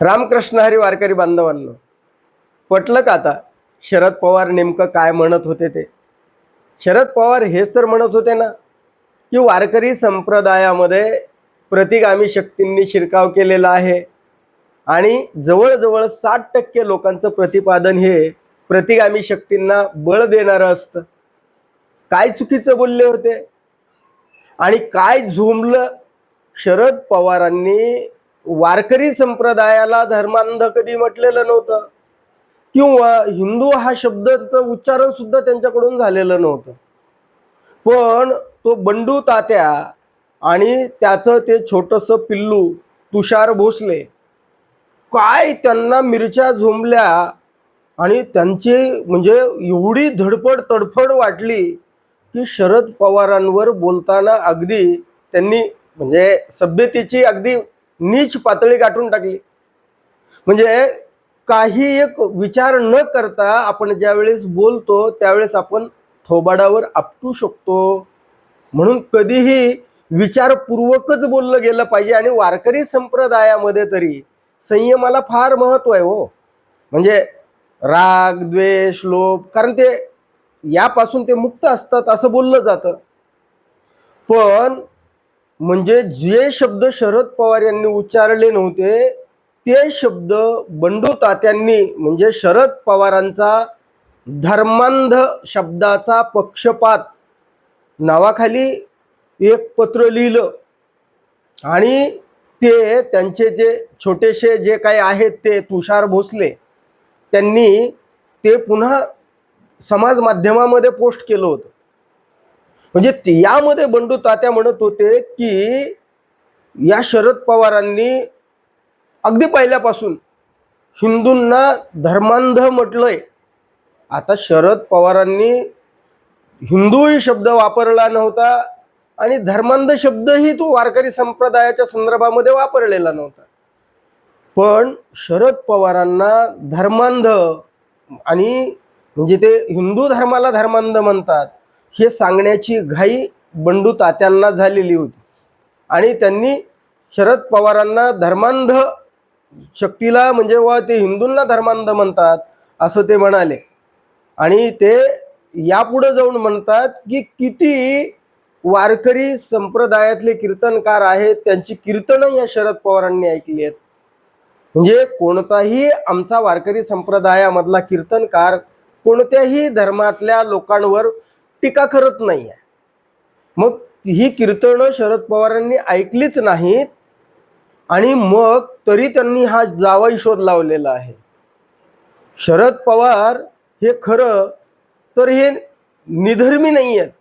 रामकृष्ण हरी वारकरी बांधवांनो, पटलं का आता शरद पवार नेमकं काय म्हणत होते ते? शरद पवार हेच तर म्हणत होते ना की वारकरी संप्रदायामध्ये प्रतिगामी शक्तींनी शिरकाव केलेला आहे आणि जवळजवळ 60% लोकांचं प्रतिपादन हे प्रतिगामी शक्तींना बळ देणारं असतं. काय चुकीचं बोलले होते आणि काय झोंबलं? शरद पवारांनी वारकरी संप्रदायाला धर्मांध कधी म्हटलेलं नव्हतं किंवा हिंदू हा शब्दाचं उच्चारण सुद्धा त्यांच्याकडून झालेलं नव्हतं. पण तो बंडू तात्या आणि त्याचं ते छोटंसं पिल्लू तुषार भोसले, काय त्यांना मिरच्या झोंबल्या आणि त्यांची म्हणजे एवढी धडपड तडफड वाटली की शरद पवारांवर बोलताना अगदी त्यांनी म्हणजे सभ्यतेची अगदी नीच पातळी गाठून टाकली. म्हणजे काही एक विचार न करता आपण ज्यावेळेस बोलतो त्यावेळेस आपण थोबाडावर आपटू शकतो. म्हणून कधीही विचारपूर्वकच बोललं गेलं पाहिजे. आणि वारकरी संप्रदायामध्ये तरी संयमाला फार महत्व आहे हो. म्हणजे राग द्वेष लोभ, कारण ते यापासून ते मुक्त असतात असं बोललं जातं. पण म्हणजे जे शब्द शरद पवार यांनी उच्चारले नव्हते ते शब्द बंडू तात्यांनी म्हणजे शरद पवारांचा धर्मांध शब्दाचा पक्षपात नावाखाली एक पत्र लिहिलं आणि ते त्यांचे जे छोटेसे जे काही आहेत ते तुषार भोसले त्यांनी ते पुन्हा समाज माध्यमामध्ये पोस्ट केलं होतं. म्हणजे यामध्ये बंडू तात्या म्हणत होते की या शरद पवारांनी अगदी पहिल्यापासून हिंदूंना धर्मांध म्हटलंय. आता शरद पवारांनी हिंदू ही शब्द वापरला नव्हता आणि धर्मांध शब्दही तो वारकरी संप्रदायाच्या संदर्भामध्ये वापरलेला नव्हता. पण शरद पवारांना धर्मांध आणि म्हणजे ते हिंदू धर्माला धर्मांध म्हणतात हे सांगण्याची घाई बंडू तात्यांना झालेली होती आणि त्यांनी शरद पवारांना धर्मांध शक्तीला म्हणजे व ते हिंदूंना धर्मांध म्हणतात असं ते म्हणाले. आणि ते यापुढे जाऊन म्हणतात की किती वारकरी संप्रदायातले कीर्तनकार आहेत त्यांची कीर्तनं या शरद पवारांनी ऐकली आहेत. म्हणजे कोणताही आमचा वारकरी संप्रदायामधला कीर्तनकार कोणत्याही धर्मातल्या लोकांवर टीका करत नाही आहे. मग ही कीर्तनं शरद पवारांनी ऐकलीच नाहीत आणि मग तरी त्यांनी हा जावई शोध लावलेला आहे. शरद पवार हे खरं तर हे निधर्मी नाही आहेत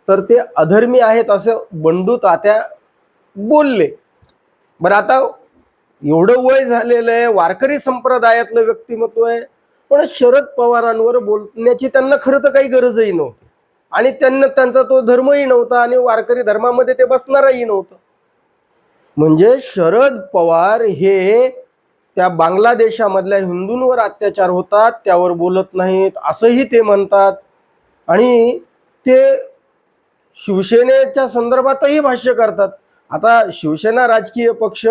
तर ते अधर्मी आहेत असं बंडू तात्या बोलले. बरं, आता एवढं वय झालेलं आहे, वारकरी संप्रदायातलं व्यक्तिमत्व आहे, पण शरद पवारांवर बोलण्याची त्यांना खरं तर काही गरजही नव्हती आणि त्यांचा तो धर्मही नव्हता आणि वारकरी धर्मामध्ये ते बसणारही नव्हतं. म्हणजे शरद पवार हे त्या बांगलादेशामधल्या हिंदूंवर अत्याचार होतात त्यावर बोलत नाहीत असंही ते म्हणतात आणि ते शिवसेनेच्या संदर्भातही भाष्य करतात. आता शिवसेना राजकीय पक्ष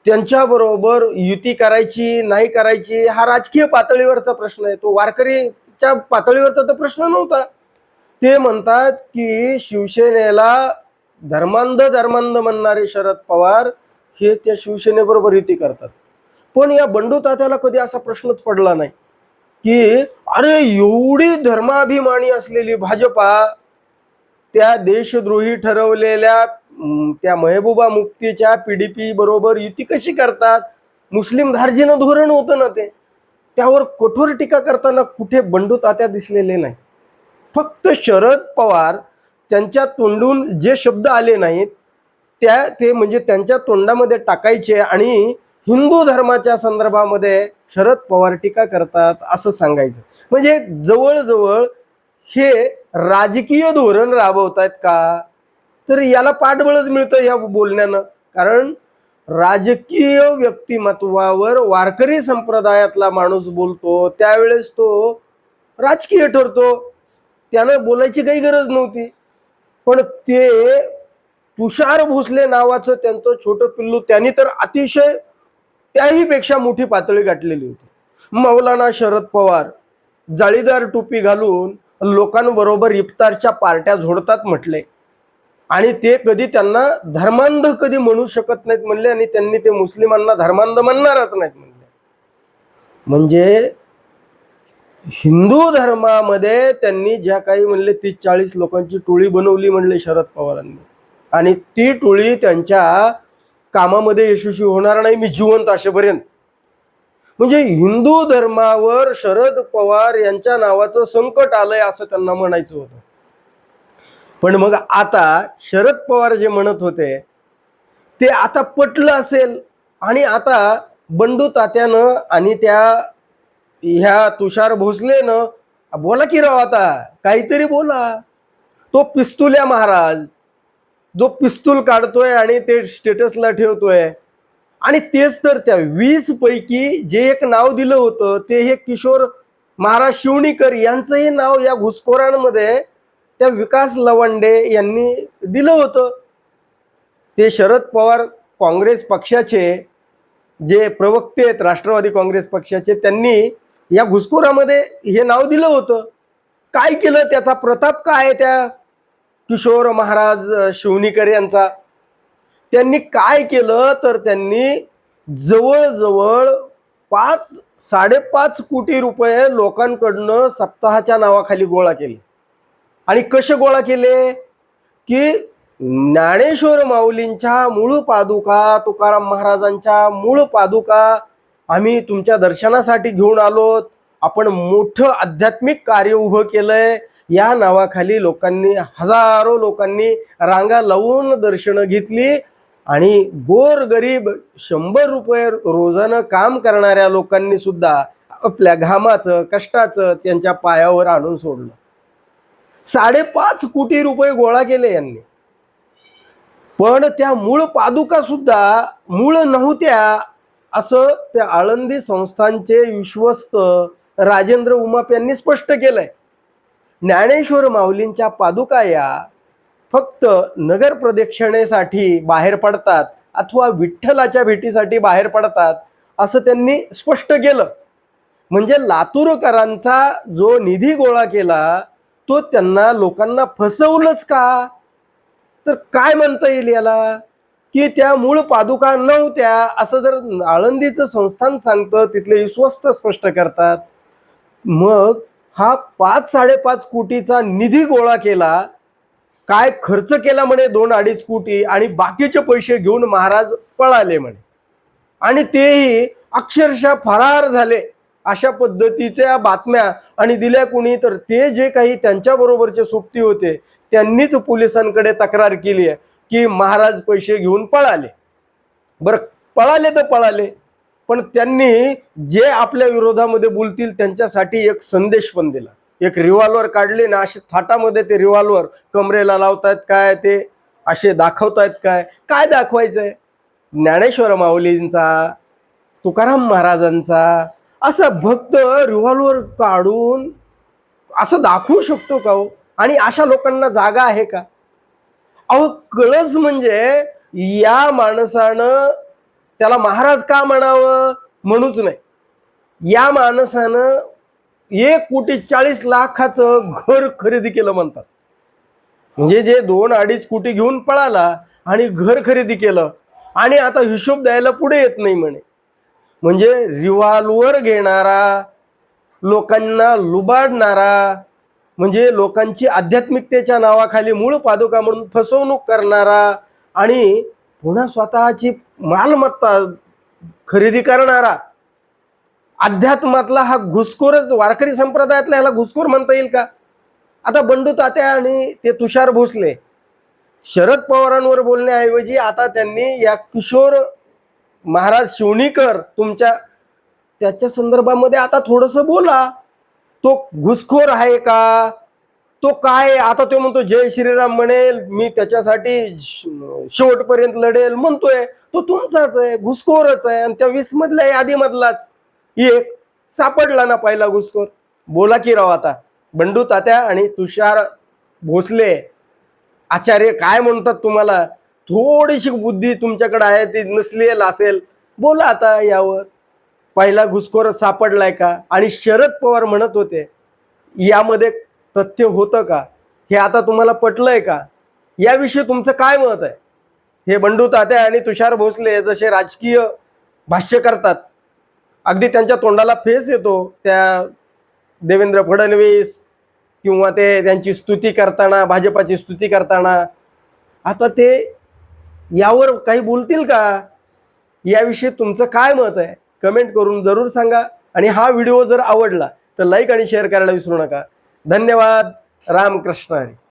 त्यांच्याबरोबर युती करायची नाही करायची हा राजकीय पातळीवरचा प्रश्न आहे, तो वारकरीच्या पातळीवरचा तर प्रश्न नव्हता. ते म्हणतात की शिवसेनेला धर्मांध म्हणणारे शरद पवार हे त्या शिवसेनेबरोबर युती करतात. पण या बंडू तात्याला कधी असा प्रश्नच पडला नाही की अरे एवढी धर्माभिमानी असलेली भाजपा त्या देशद्रोही ठरवलेल्या त्या महबूबा मुफ्तीच्या PDP बरोबर युती कशी करतात? मुस्लिम धार्जिनं धोरण होतं ना ते, त्यावर कठोर टीका करताना कुठे बंडू तात्या दिसलेले नाही. फक्त शरद पवार त्यांच्या तोंडून जे शब्द आले नाहीत ते म्हणजे त्यांच्या तोंडामध्ये टाकायचे आणि हिंदू धर्माच्या संदर्भामध्ये शरद पवार टीका करतात असं सांगायचं. म्हणजे जवळजवळ हे राजकीय धोरण राबवतायत का? तर याला पाठबळच मिळतं या बोलण्यानं. कारण राजकीय व्यक्तिमत्वावर वारकरी संप्रदायातला माणूस बोलतो त्यावेळेस तो राजकीय ठरतो, त्यानं बोलायची काही गरज नव्हती. पण ते तुषार भोसले नावाचं त्यांचं छोटं पिल्लू त्यांनी तर अतिशय त्याही पेक्षा मोठी पातळी गाठलेली होती. मौलाना शरद पवार जाळीदार टोपी घालून लोकांबरोबर इफ्तारच्या पार्ट्या झोडतात म्हटले, आणि ते कधी त्यांना धर्मांध कधी म्हणू शकत नाहीत म्हणले, आणि त्यांनी ते मुस्लिमांना धर्मांध म्हणणारच नाहीत म्हणले. म्हणजे हिंदू धर्मामध्ये त्यांनी ज्या काही म्हणले 30-40 लोकांची टोळी बनवली म्हणले शरद पवारांनी, आणि ती टोळी त्यांच्या कामामध्ये यशस्वी होणार नाही मी जिवंत असेपर्यंत. म्हणजे हिंदू धर्मावर शरद पवार यांच्या नावाचं संकट आलंय असं त्यांना म्हणायचं होतं. पण मग आता शरद पवार जे म्हणत होते ते आता पटलं असेल, आणि आता बंडू तात्यानं आणि ह्या तुषार भोसलेनं बोला की राव, आता काहीतरी बोला. तो पिस्तुल्या महाराज जो पिस्तूल काढतोय आणि ते स्टेटसला ठेवतोय, आणि तेच तर त्या 20 पैकी जे एक नाव दिलं होतं ते हे किशोर महाराज शिवणीकर यांचंही नाव या घुसखोरांमध्ये त्या विकास लवंडे यांनी दिलं होतं. ते शरद पवार काँग्रेस पक्षाचे जे प्रवक्ते आहेत, राष्ट्रवादी काँग्रेस पक्षाचे, त्यांनी या घुसखोरामध्ये हे नाव दिलं होतं. काय केलं, त्याचा प्रताप काय आहे त्या किशोर महाराज शिवणीकर यांचा? त्यांनी काय केलं तर त्यांनी जवळजवळ 5-5.5 कोटी रुपये लोकांकडनं सप्ताहाच्या नावाखाली गोळा केले. आणि कसे गोळा केले की ज्ञानेश्वर माऊलींच्या मूळ पादुका, तुकाराम महाराजांच्या मूळ पादुका आम्ही तुमच्या दर्शनासाठी घेऊन आलोत, आपण मोठं आध्यात्मिक कार्य उभं केलंय, या नावाखाली लोकांनी, हजारो लोकांनी रांगा लावून दर्शनं घेतली, आणि गोरगरीब 100 रुपये रोजानं काम करणाऱ्या लोकांनी सुद्धा आपल्या घामाचं कष्टाचं त्यांच्या पायावर आणून सोडलं. 5.5 कोटी रुपये गोळा केले यांनी. पण त्या मूळ पादुका सुद्धा मूळ नव्हत्या असं त्या आळंदी संस्थांचे विश्वस्त राजेंद्र उमाप यांनी स्पष्ट केलंय. ज्ञानेश्वर माऊलींच्या पादुका या फक्त नगर प्रदक्षिणेसाठी बाहेर पडतात अथवा विठ्ठलाच्या भेटीसाठी बाहेर पडतात असं त्यांनी स्पष्ट केलं. म्हणजे लातूरकरांचा जो निधी गोळा केला तो त्यांना लोकांना फसवलंच का? तर काय म्हणता येईल याला, की त्या मूळ पादुका नव्हत्या असं जर आळंदीचं संस्थान सांगतं, तिथले विश्वस्त स्पष्ट करतात, मग हा 5-5.5 कोटीचा निधी गोळा केला, काय खर्च केला म्हणे 2-2.5 कोटी, आणि बाकीचे पैसे घेऊन महाराज पळाले म्हणे, आणि तेही अक्षरशः फरार झाले अशा पद्धतीच्या बातम्या आणि दिल्या कुणी, तर ते जे काही त्यांच्या बरोबरचे सोबती होते त्यांनीच पोलिसांकडे तक्रार केली आहे की महाराज पैसे घेऊन पळाले. बरं, पळाले तर पळाले, पण त्यांनी जे आपल्या विरोधामध्ये बोलतील त्यांच्यासाठी एक संदेश पण दिला. एक रिव्हॉल्वर काढले ना, असे थाटामध्ये ते रिव्हॉल्वर कमरेला लावतायत काय, ते असे दाखवतायत काय, काय दाखवायचंय? ज्ञानेश्वर माऊलींचा, तुकाराम महाराजांचा असा भक्त रिव्हॉल्वर काढून असं दाखवू शकतो का हो? आणि अशा लोकांना जागा आहे का? अहो, कळस म्हणजे या माणसानं त्याला महाराज का म्हणावं म्हणूच नाही, या माणसानं 1,40,00,000चं घर खरेदी केलं म्हणतात. म्हणजे जे 2-2.5 कोटी घेऊन पळाला आणि घर खरेदी केलं, आणि आता हिशोब द्यायला पुढे येत नाही म्हणे. म्हणजे रिव्हॉल्वर घेणारा, लोकांना लुबाडणारा, म्हणजे लोकांची आध्यात्मिकतेच्या नावाखाली मूळ पादुका म्हणून फसवणूक करणारा, आणि पुन्हा स्वतःची मालमत्ता खरेदी करणारा, अध्यात्मातला हा घुसखोरच, वारकरी संप्रदायातला ह्याला घुसखोर म्हणता येईल का? आता बंडू तात्या आणि ते तुषार भोसले शरद पवारांवर बोलण्याऐवजी आता त्यांनी या किशोर महाराज शिवणीकर त्याच्या संदर्भामध्ये आता थोडंसं बोला. तो घुसखोर आहे का? तो काय, आता तो म्हणतो जय श्रीराम म्हणेल, मी त्याच्यासाठी शेवटपर्यंत लढेल म्हणतोय, तो तुमचाच आहे, घुसखोरच आहे. आणि त्या 20 मधल्या यादीमधलाच एक सापडला ना पहिला घुसखोर. बोला की राव आता बंडू तात्या आणि तुषार भोसले आचार्य, काय म्हणतात तुम्हाला? थोडीशी बुद्धी तुमच्याकडे आहे, ती नसलेली असेल, बोला आता यावर. पहिला घुसखोर सापडलाय का? आणि शरद पवार म्हणत होते यामध्ये तथ्य होतं का? हे आता तुम्हाला पटलंय का? याविषयी तुमचं काय मत आहे? हे बंडू तात्या आणि तुषार भोसले जसे राजकीय भाष्य करतात, अगदी त्यांच्या तोंडाला फेस येतो त्या देवेंद्र फडणवीस किंवा ते त्यांची स्तुती करताना, भाजपाची स्तुती करताना, आता ते यावर काही बोलतील का? याविषयी तुमचं काय मत आहे? कमेंट करून जरूर सांगा. आणि हा व्हिडिओ जर आवडला तर लाईक आणि शेअर करायला विसरू नका. धन्यवाद. रामकृष्ण हरी.